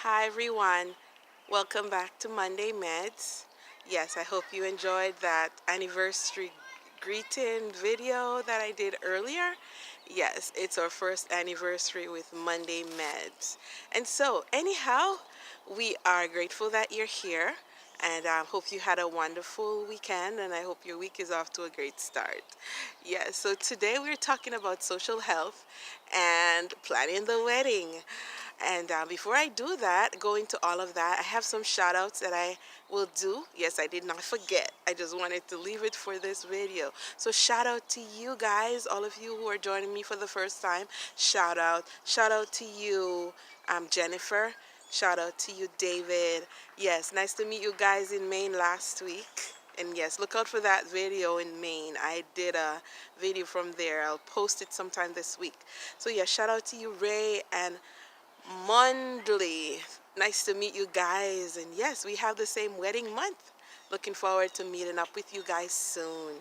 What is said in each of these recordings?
Hi everyone, welcome back to Monday Medz. Yes, I hope you enjoyed that anniversary greeting video that I did earlier. Yes, it's our first anniversary with Monday Medz. And so, anyhow, we are grateful that you're here and hope you had a wonderful weekend and I hope your week is off to a great start. Yes, so today we're talking about social health and planning the wedding. And before I do that, go into all of that, I have some shout outs that I will do. Yes, I did not forget. I just wanted to leave it for this video. So shout out to you guys, all of you who are joining me for the first time. Shout out. Shout out to you, Jennifer. Shout out to you, David. Yes, nice to meet you guys in Maine last week. And yes, look out for that video in Maine. I did a video from there. I'll post it sometime this week. So yeah, shout out to you, Ray and Monday. Nice to meet you guys. And yes, we have the same wedding month. Looking forward to meeting up with you guys soon.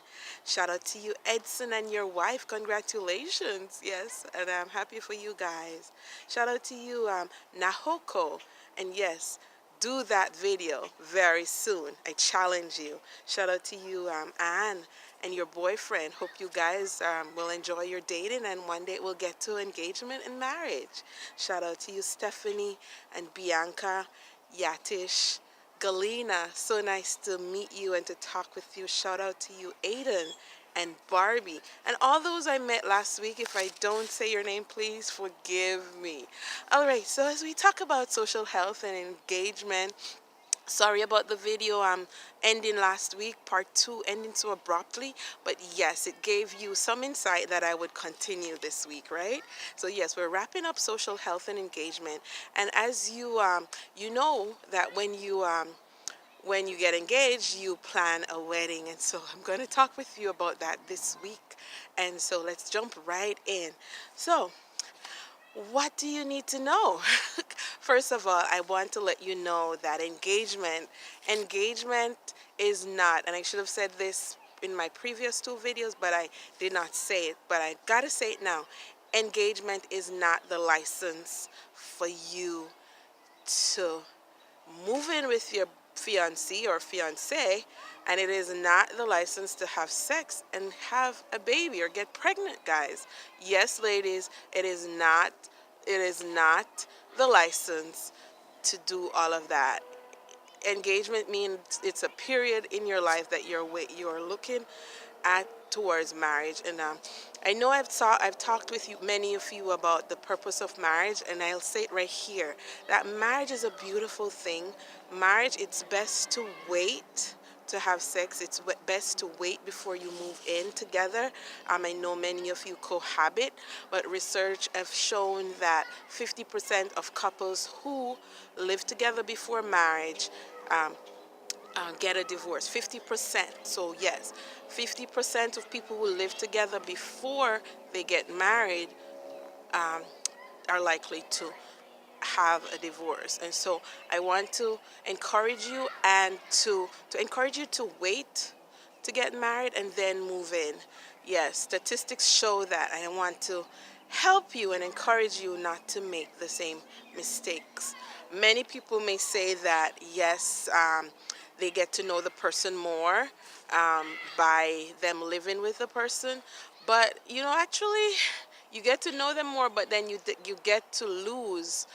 Shout out to you, Edson, and your wife. Congratulations. Yes, and I'm happy for you guys. Shout out to you, Nahoko. And yes, do that video very soon. I challenge you. Shout out to you, Anne, and your boyfriend. Hope you guys will enjoy your dating and one day we'll get to engagement and marriage. Shout out to you, Stephanie and Bianca, Yatish, Galina. So nice to meet you and to talk with you. Shout out to you, Aiden and Barbie. And all those I met last week. If I don't say your name, please forgive me. All right, so as we talk about social health and engagement, sorry about the video ending last week, part 2 ending so abruptly, but yes, it gave you some insight that I would continue this week, right? So yes, we're wrapping up social health and engagement, and as you know that when you get engaged, you plan a wedding, and so I'm going to talk with you about that this week. And so let's jump right in. So what do you need to know? First of all, I want to let you know that engagement is not, and I should have said this in my previous 2 videos, but I did not say it, but I gotta say it now. Engagement is not the license for you to move in with your fiancé or fiancé, and it is not the license to have sex and have a baby or get pregnant, guys. Yes, ladies, it is not the license to do all of that. Engagement means it's a period in your life that you're looking at towards marriage. And I know I've talked with you, many of you, about the purpose of marriage, and I'll say it right here, that marriage is a beautiful thing. Marriage, it's best to wait to have sex. It's best to wait before you move in together. I know many of you cohabit, but research have shown that 50% of couples who live together before marriage get a divorce. 50%. So yes, 50% of people who live together before they get married are likely to have a divorce. And so I want to encourage you and to encourage you to wait to get married and then move in. Yes, statistics show that. I want to help you and encourage you not to make the same mistakes. Many people may say that yes, they get to know the person more by them living with the person, but actually you get to know them more, but then you get to lose.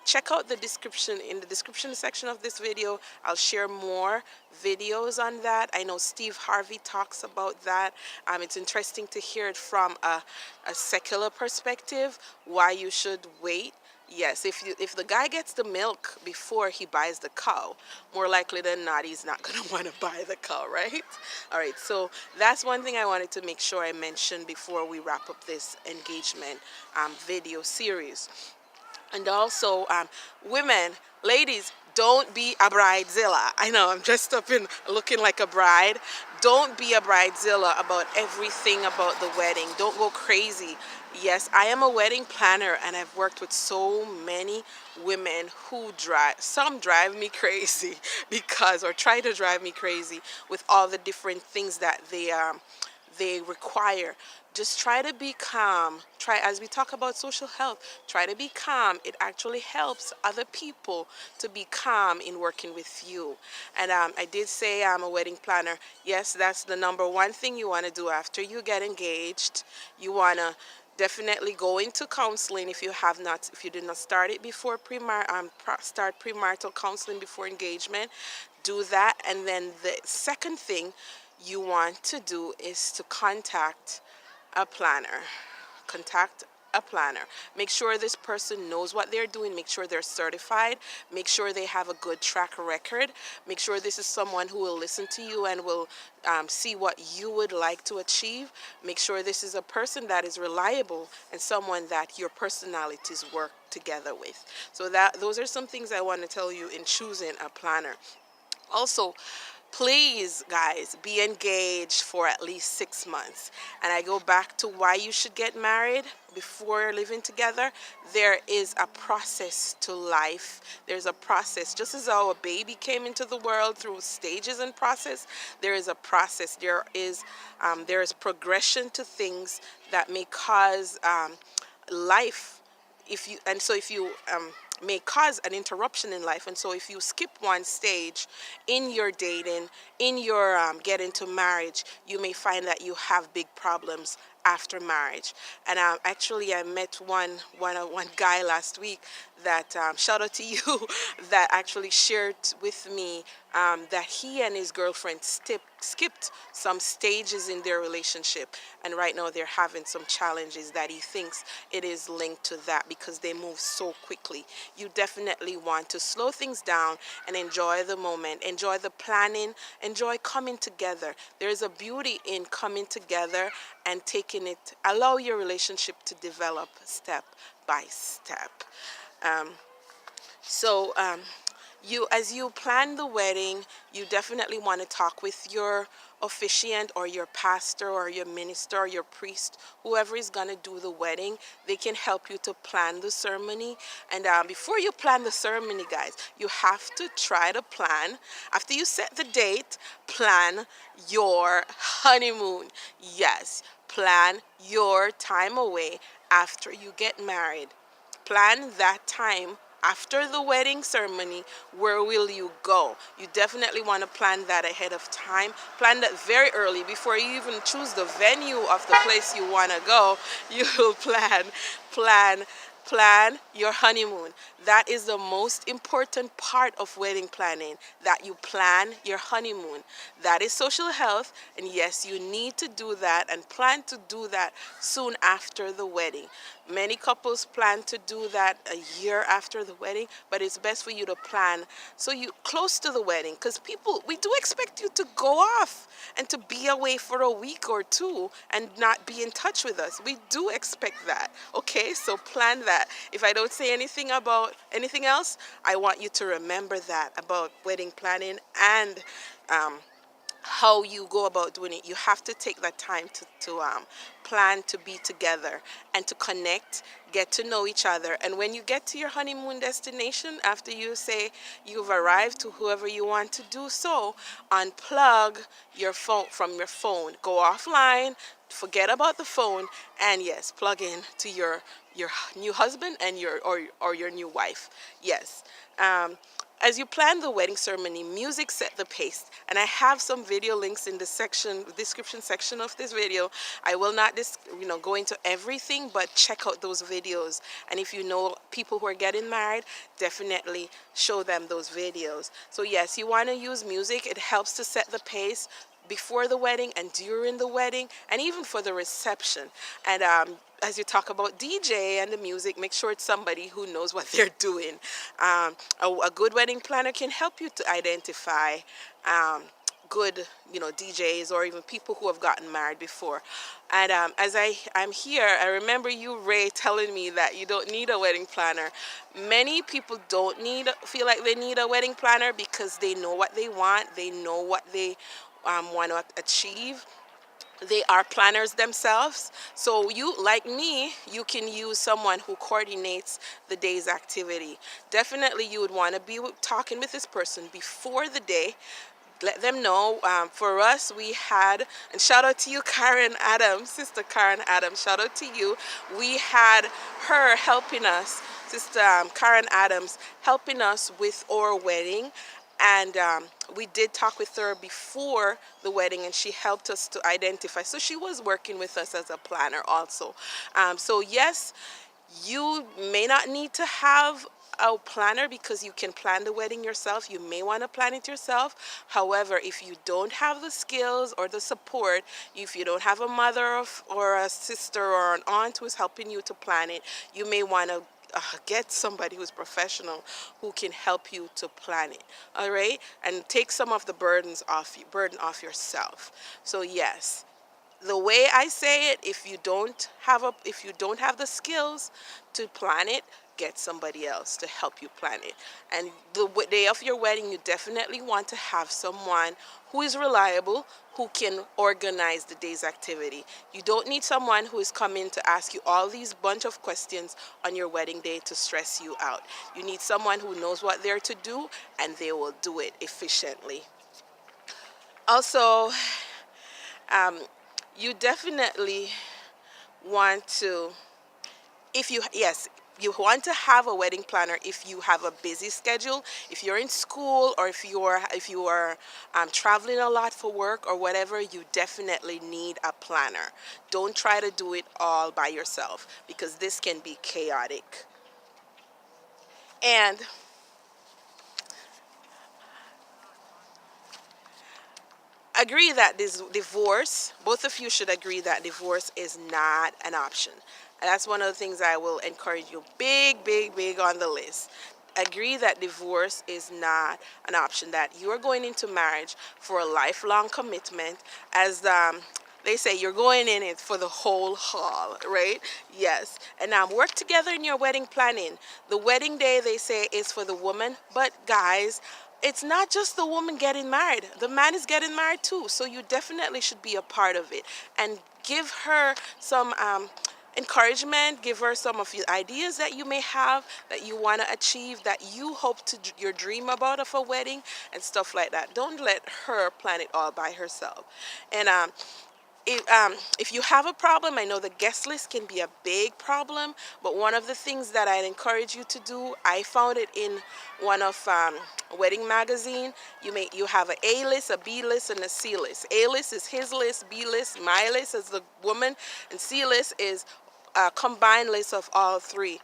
Check out the description. In the description section of this video, I'll share more videos on that. I know Steve Harvey talks about that. It's interesting to hear it from a secular perspective, why you should wait. Yes, if the guy gets the milk before he buys the cow, more likely than not, he's not going to want to buy the cow, right? All right, so that's one thing I wanted to make sure I mentioned before we wrap up this engagement video series. And also, women, ladies, don't be a bridezilla. I know I'm dressed up in looking like a bride. Don't be a bridezilla about everything about the wedding. Don't go crazy. Yes, I am a wedding planner and I've worked with so many women who some drive me crazy or try to drive me crazy with all the different things that they require. just try to be calm. Try, as we talk about social health, try to be calm. It actually helps other people to be calm in working with you. And I did say I'm a wedding planner. Yes, that's the number one thing you want to do after you get engaged. You want to definitely go into counseling if you have not, if you did not start it before start premarital counseling before engagement. Do that. And then the second thing you want to do is to contact a planner. Contact a planner. Make sure this person knows what they're doing. Make sure they're certified. Make sure they have a good track record. Make sure this is someone who will listen to you and will see what you would like to achieve. Make sure this is a person that is reliable and someone that your personalities work together with. So that those are some things I want to tell you in choosing a planner. Also, please, guys, be engaged for at least 6 months. And I go back to why you should get married before living together. There is a process to life. There's a process. Just as how a baby came into the world through stages and process, there is a process. There is progression to things that may cause life. If you may cause an interruption in life, and so if you skip one stage in your dating, in your getting to marriage, you may find that you have big problems after marriage. And actually I met one guy last week that shout out to you that actually shared with me that he and his girlfriend skipped some stages in their relationship, and right now they're having some challenges that he thinks it is linked to that because they move so quickly. You definitely want to slow things down and enjoy the moment, enjoy the planning, enjoy coming together. There's a beauty in coming together and taking it, allow your relationship to develop step by step. Um, so as you plan the wedding, you definitely want to talk with your officiant or your pastor or your minister or your priest, whoever is going to do the wedding. They can help you to plan the ceremony. And before you plan the ceremony, guys, you have to try to plan. After you set the date, plan your honeymoon. Yes, plan your time away after you get married. Plan that time after the wedding ceremony. Where will you go? You definitely want to plan that ahead of time. Plan that very early before you even choose the venue of the place you want to go. You will plan your honeymoon. That is the most important part of wedding planning, that you plan your honeymoon. That is social health, and yes, you need to do that and plan to do that soon after the wedding. Many couples plan to do that a year after the wedding, but it's best for you to plan so you close to the wedding, because we do expect you to go off and to be away for a week or two and not be in touch with us. We do expect that. Okay, so plan that. If I don't say anything about anything else, I want you to remember that about wedding planning and how you go about doing it. You have to take that time to plan to be together and to connect, get to know each other. And when you get to your honeymoon destination, after you say you've arrived to whoever you want to do so, unplug your phone from your phone. Go offline, forget about the phone, and yes, plug in to your new husband and or your new wife. Yes. As you plan the wedding ceremony, music set the pace. And I have some video links in the description section of this video. I will not go into everything, but check out those videos. And if you know people who are getting married, definitely show them those videos. So yes, you want to use music. It helps to set the pace before the wedding and during the wedding and even for the reception. And as you talk about DJ and the music, make sure it's somebody who knows what they're doing. A good wedding planner can help you to identify good DJs or even people who have gotten married before. And as I'm here, I remember you, Ray, telling me that you don't need a wedding planner. Many people feel like they need a wedding planner because they know what they want, they know what they want to achieve. They are planners themselves. So you, like me, you can use someone who coordinates the day's activity. Definitely you would want to be talking with this person before the day. let them know. For us, we had, and shout out to you, Karen Adams, Sister Karen Adams, shout out to you. We had her helping us, Sister Karen Adams, helping us with our wedding. And we did talk with her before the wedding, and she helped us to identify. So she was working with us as a planner also. So yes, you may not need to have a planner because you can plan the wedding yourself. You may want to plan it yourself. However, if you don't have the skills or the support, if you don't have a mother or a sister or an aunt who's helping you to plan it, you may want to get somebody who's professional who can help you to plan it. All right, and take some of the burden off yourself. So yes, the way I say it, if you don't have the skills to plan it, get somebody else to help you plan it. And the day of your wedding, you definitely want to have someone who is reliable, who can organize the day's activity. You don't need someone who is coming to ask you all these bunch of questions on your wedding day to stress you out. You need someone who knows what they're to do, and they will do it efficiently. Also, you definitely want to, you want to have a wedding planner if you have a busy schedule, if you're in school, or if you are traveling a lot for work or whatever. You definitely need a planner. Don't try to do it all by yourself, because this can be chaotic. And agree that this divorce, both of you should agree that divorce is not an option. And that's one of the things I will encourage you, big on the list. Agree that divorce is not an option, that you are going into marriage for a lifelong commitment. As they say, you're going in it for the whole haul, right? Yes. And work together in your wedding planning. The wedding day, they say, is for the woman, but guys, it's not just the woman getting married. The man is getting married too. So you definitely should be a part of it, and give her some encouragement. Give her some of the ideas that you may have, that you want to achieve, that you hope to your dream about of a wedding and stuff like that. Don't let her plan it all by herself. And if you have a problem, I know the guest list can be a big problem, but one of the things that I'd encourage you to do, I found it in one of wedding magazine. You have an A list, a B list, and a C list. A list is his list, B list, my list is the woman, and C list is a combined list of all three.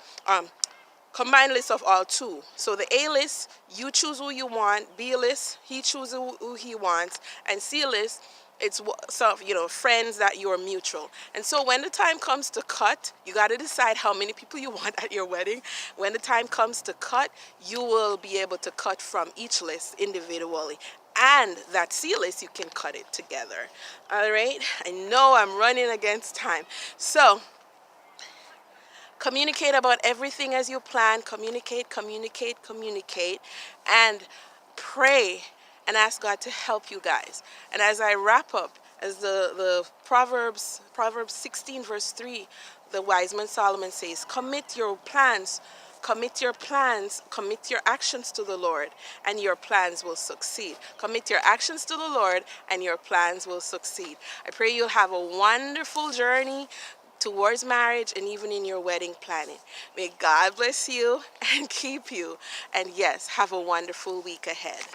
Combined list of all two. So the A list, you choose who you want. B list, he chooses who he wants, and C list, it's some friends that you're mutual. And so when the time comes to cut, you got to decide how many people you want at your wedding. When the time comes to cut, you will be able to cut from each list individually. And that C list, you can cut it together. All right? I know I'm running against time. So communicate about everything as you plan. Communicate, and pray and ask God to help you guys. And as I wrap up, as the Proverbs 16 verse 3, the wise man Solomon says, commit your actions to the Lord, and your plans will succeed. Commit your actions to the Lord, and your plans will succeed. I pray you'll have a wonderful journey towards marriage, and even in your wedding planning. May God bless you and keep you. And yes, have a wonderful week ahead.